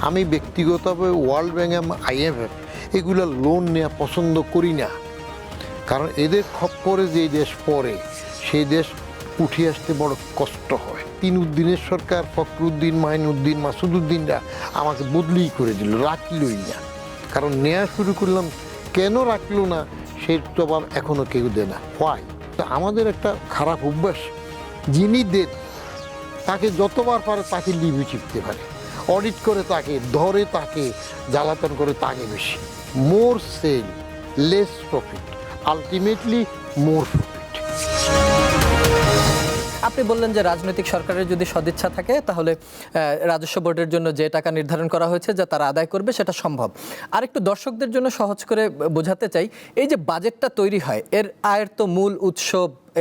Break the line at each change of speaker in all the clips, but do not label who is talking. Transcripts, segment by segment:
আমি ব্যক্তিগতভাবে world bank এবং IMF এগুলো লোন নেওয়া পছন্দ করি না, কারণ এদের খপ্পরে যে দেশ পড়ে সেই দেশ উঠে আসতে বড় কষ্ট হয়। উদ্দিনের সরকার ফখরুদ্দিন, মাইনুদ্দিন, মাসুদুদ্দিনরা আমাকে বদলিই করে দিল, রাখলই না। কারণ নেওয়া শুরু করলাম, কেন রাখলো না সেই জবাব এখনও কেউ দেয় না। হয় আমাদের একটা খারাপ অভ্যাস, যিনি দেন তাকে যতবার পারে তাকে লিভে চিপতে পারে, অডিট করে তাকে ধরে, তাকে জ্বালাতন করে, তাকে বেশি। মোর সেল, লেস প্রফিট, আলটিমেটলি মোর প্রফিট।
আপনি বললেন যে রাজনৈতিক সরকারের যদি সদিচ্ছা থাকে তাহলে রাজস্ব বোর্ডের জন্য যে টাকা নির্ধারণ করা হয়েছে যা তারা আদায় করবে সেটা সম্ভব। আর একটু দর্শকদের জন্য সহজ করে বোঝাতে চাই, এই যে বাজেটটা তৈরি হয় এর আয়ের তো মূল উৎস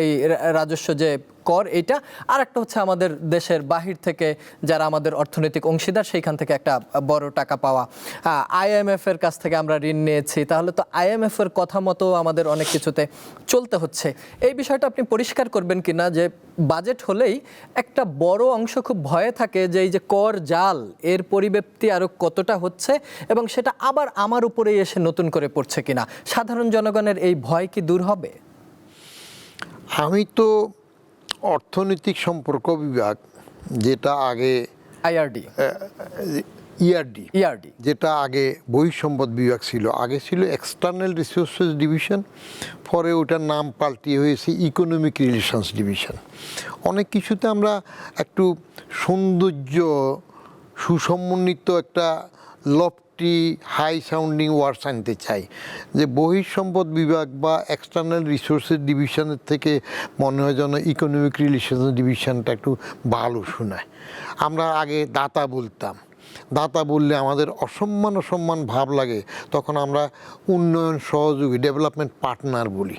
এই রাজস্ব যে কর, এইটা আর একটা হচ্ছে আমাদের দেশের বাহির থেকে যারা আমাদের অর্থনৈতিক অংশীদার সেইখান থেকে একটা বড় টাকা পাওয়া। IMF এর কাছ থেকে আমরা ঋণ নিয়েছি, তাহলে তো IMF এর কথা মতো আমাদের অনেক কিছুতে চলতে হচ্ছে। এই বিষয়টা আপনি পরিষ্কার করবেন কিনা যে বাজেট হলেই একটা বড় অংশ খুব ভয়ে থাকে যে এই যে কর জাল এর পরিব্যাপ্তি আরো কতটা হচ্ছে এবং সেটা আবার আমার উপরেই এসে নতুন করে পড়ছে কিনা, সাধারণ জনগণের এই ভয় কি দূর হবে?
আমি তো অর্থনৈতিক সম্পর্ক বিভাগ, যেটা আগে
IRD,
ERD, যেটা আগে বহিঃসম্পদ বিভাগ ছিল, আগে ছিল এক্সটার্নাল রিসোর্সেস ডিভিশন, পরে ওটার নাম পাল্টিয়ে হয়েছে ইকোনমিক রিলেশনস ডিভিশন। অনেক কিছুতে আমরা একটু সৌন্দর্য, সুসমন্বিত একটা লফটি হাই সাউন্ডিং ওয়ার্ডস আনতে চাই, যে বহিঃসম্পদ বিভাগ বা এক্সটার্নাল রিসোর্সেস ডিভিশনের থেকে মনে হয় যেন ইকোনমিক রিলেশনস ডিভিশনটা একটু ভালো শোনায়। আমরা আগে দাতা বলতাম, দাতা বললে আমাদের অসম্মান ভাব লাগে, তখন আমরা উন্নয়ন সহযোগী, ডেভেলপমেন্ট পার্টনার বলি।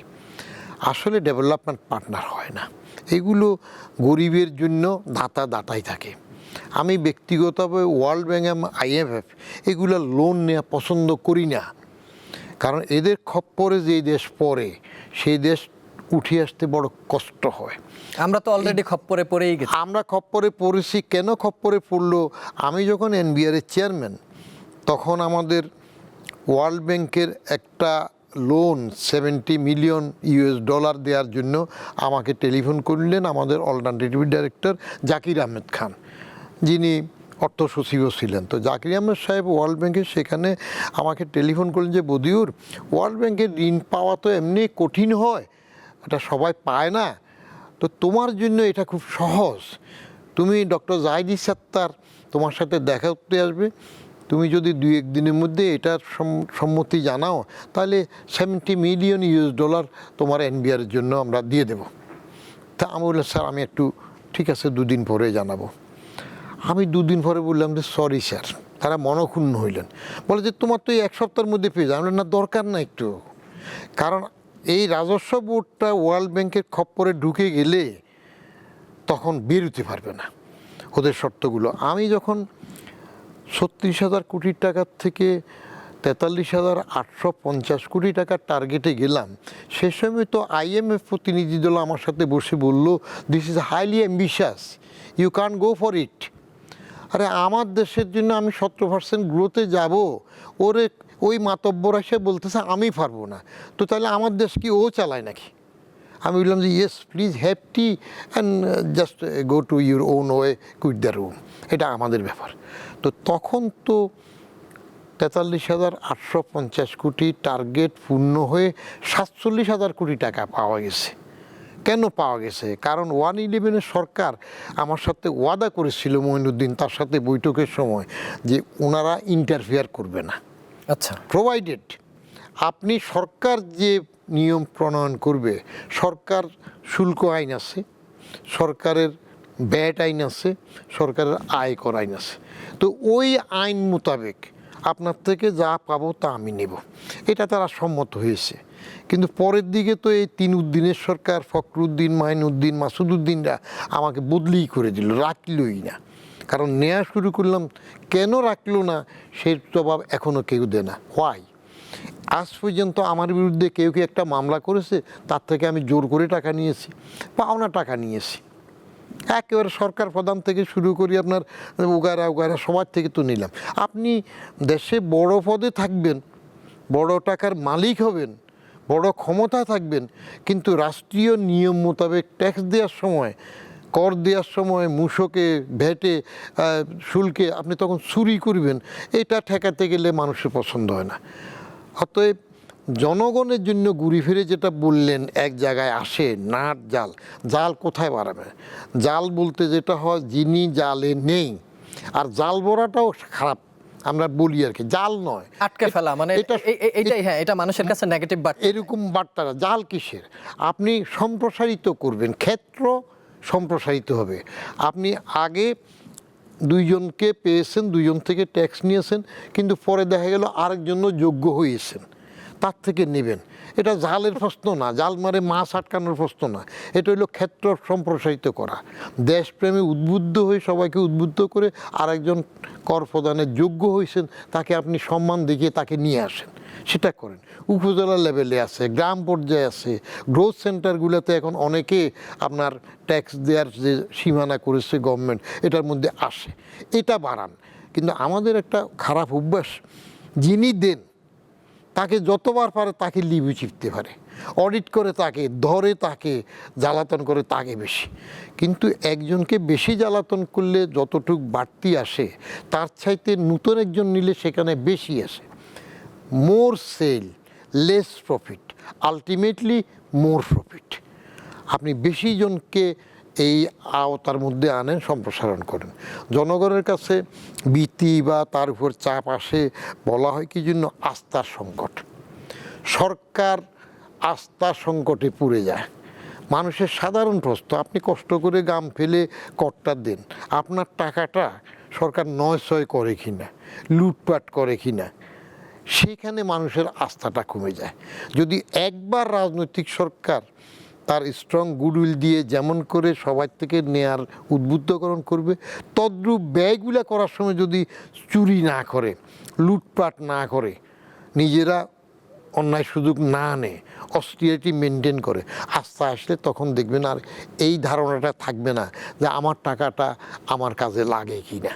আসলে ডেভেলপমেন্ট পার্টনার হয় না, এগুলো গরিবের জন্য দাতাই থাকে। আমি ব্যক্তিগতভাবে ওয়ার্ল্ড ব্যাংক এবং IMF এগুলো লোন নেওয়া পছন্দ করি না, কারণ এদের খপ্পরে যে দেশ পড়ে সেই দেশ উঠে আসতে বড় কষ্ট হয়।
আমরা তো অলরেডি খপ্পরে পড়েই গেছি।
আমরা খপ্পরে পড়েছি। কেন খপ্পরে পড়লো? আমি যখন NBR এর চেয়ারম্যান, তখন আমাদের ওয়ার্ল্ড ব্যাংকের একটা লোন $70 মিলিয়ন দেওয়ার জন্য আমাকে টেলিফোন করলেন আমাদের অল্টারনেটিভ ডাইরেক্টর জাকির আহমেদ খান, যিনি অর্থ সচিবও ছিলেন। তো জাকির আহমেদ সাহেব ওয়ার্ল্ড ব্যাংকের সেখানে আমাকে টেলিফোন করলেন যে, বদিউর, ওয়ার্ল্ড ব্যাংকের ঋণ পাওয়া তো এমনি কঠিন হয়, এটা সবাই পায় না, তো তোমার জন্য এটা খুব সহজ। তুমি ডক্টর জাহিদ সাত্তার তোমার সাথে দেখা করতে আসবে, তুমি যদি 2-1 দিনের মধ্যে এটার সম্মতি জানাও, তাহলে $70 মিলিয়ন তোমার NBR এর জন্য আমরা দিয়ে দেব। তা আমি বললাম, স্যার আমি একটু, ঠিক আছে 2 দিন পরে জানাবো। আমি 2 দিন পরে বললাম যে, সরি স্যার। তারা মনক্ষুণ্ণ হইলেন, বলে যে তোমার তো এই 1 সপ্তাহের মধ্যে পেয়ে যাবে না। দরকার না একটু, কারণ এই রাজস্ব বোর্ডটা ওয়ার্ল্ড ব্যাংকের খপ্পরে ঢুকে গেলে তখন বেরোতে পারবে না ওদের শর্তগুলো। আমি যখন 36,000 কোটি টাকার থেকে 43,850 কোটি টাকার টার্গেটে গেলাম, সে সময় তো IMF প্রতিনিধি দল আমার সাথে বসে বলল, this is highly ambitious, you can go for it. আরে আমার দেশের জন্য আমি 17% গ্রোথে যাব, ওরে ওই মাতব্বর এসে বলতেছে আমি পারবো না, তো তাহলে আমার দেশ কি ও চালায় নাকি? আমি বললাম যে, yes please have tea and just go to your own way, quit the room, এটা আমাদের ব্যাপার। তো তখন তো 43,850 কোটি টার্গেট পূর্ণ হয়ে 47,000 কোটি টাকা পাওয়া গেছে। কেন পাওয়া গেছে? কারণ 111 সরকার আমার সাথে ওয়াদা করেছিল, মঈনুদ্দিন তার সাথে বৈঠকের সময়, যে ওনারা ইন্টারফেয়ার করবে না।
আচ্ছা,
প্রোভাইডেড আপনি সরকার যে নিয়ম প্রণয়ন করবে, সরকার শুল্ক আইন আছে, সরকারের ব্যাট আইন আছে, সরকারের আয়কর আইন আছে, তো ওই আইন মোতাবেক আপনার থেকে যা পাবো তা আমি নেব, এটা তারা সম্মত হয়েছে। কিন্তু পরের দিকে তো এই উদ্দিনের সরকার ফখরুদ্দিন, মাইনুদ্দিন, মাসুদুদ্দিনরা আমাকে বদলিই করে দিল, রাখলই না। কারণ নেওয়া শুরু করলাম, কেন রাখলো না সেই জবাব এখনও কেউ দেয় না। হোয়াই? আজ পর্যন্ত আমার বিরুদ্ধে কেউ কি একটা মামলা করেছে তার থেকে আমি জোর করে টাকা নিয়েছি, পাওনা টাকা নিয়েছি? একেবারে সরকার প্রধান থেকে শুরু করি আপনার উগারা উগারা সবার থেকে তো নিলাম। আপনি দেশে বড় পদে থাকবেন, বড় টাকার মালিক হবেন, বড় ক্ষমতা থাকবেন, কিন্তু রাষ্ট্রীয় নিয়ম মোতাবেক ট্যাক্স দেওয়ার সময়, কর দেওয়ার সময়, মূসকে, ভ্যাটে, শুল্কে আপনি তখন চুরি করবেন, এটা ঠেকাতে গেলে মানুষের পছন্দ হয় না। অতএব জনগণের জন্য ঘুরি ফিরে যেটা বললেন, এক জায়গায় আসে নাট জাল, জাল কোথায় বাড়াবে? জাল বলতে যেটা হয় যিনি জালে নেই, আর জাল বড়াটাও খারাপ, আমরা বলি আর কি, জাল নয়
আটকে ফেলা, মানে
এটা-
এইটাই, হ্যাঁ, এটা মানুষের কাছে নেগেটিভ বার্তা।
এরকম বার্তারা জাল কিসের? আপনি সম্প্রসারিত করবেন, ক্ষেত্র সম্প্রসারিত হবে। আপনি আগে দুইজনকে পেয়েছেন, দুইজন থেকে ট্যাক্স নিয়েছেন, কিন্তু পরে দেখা গেল আরেকজনও যোগ্য হয়েছেন, তার থেকে নেবেন। এটা জালের প্রশ্ন না, জাল মারে মাছ আটকানোর প্রশ্ন না, এটা হলো ক্ষেত্র সম্প্রসারিত করা। দেশপ্রেমে উদ্বুদ্ধ হয়ে সবাইকে উদ্বুদ্ধ করে আরেকজন কর প্রদানের যোগ্য হয়েছেন, তাকে আপনি সম্মান দেখিয়ে তাকে নিয়ে আসেন, সেটা করেন। উপজেলা লেভেলে আছে, গ্রাম পর্যায়ে আছে, গ্রোথ সেন্টারগুলোতে এখন অনেকে আপনার ট্যাক্স দেওয়ার যে সীমানা করেছে গভর্নমেন্ট, এটার মধ্যে আসে, এটা বাড়ান। কিন্তু আমাদের একটা খারাপ অভ্যাস, যিনি দেন তাকে যতবার পারে তাকে লিবি চিপতে পারে, অডিট করে তাকে ধরে, তাকে জ্বালাতন করে তাকে বেশি। কিন্তু একজনকে বেশি জ্বালাতন করলে যতটুক বাড়তি আসে, তার চাইতে নতুন একজন নিলে সেখানে বেশি আসে। মোর সেল, লেস প্রফিট, আলটিমেটলি মোর প্রফিট। আপনি বেশি জনকে এই আওতার মধ্যে আনেন, সম্প্রসারণ করেন। জনগণের কাছে ভীতি বা তার উপর চাপ আসে, বলা হয় কি জন্য? আস্থার সংকট। সরকার আস্থা সংকটে পুড়ে যায়। মানুষের সাধারণ প্রশ্ন, আপনি কষ্ট করে গাম ফেলে করটা দেন, আপনার টাকাটা সরকার নয় ছয় করে কিনা, লুটপাট করে কিনা, সেইখানে মানুষের আস্থাটা কমে যায়। যদি একবার রাজনৈতিক সরকার তার স্ট্রং গুডউইল দিয়ে যেমন করে সবার থেকে নেয়ার উদ্বুদ্ধকরণ করবে, তদ্রূপ ব্যয়গুলা করার সময় যদি চুরি না করে, লুটপাট না করে, নিজেরা অন্যায় সুযোগ না নেয়, অস্টিরিটি মেনটেন করে, আস্থা আসলে তখন দেখবেন আর এই ধারণাটা থাকবে না যে আমার টাকাটা আমার কাজে লাগে কি না।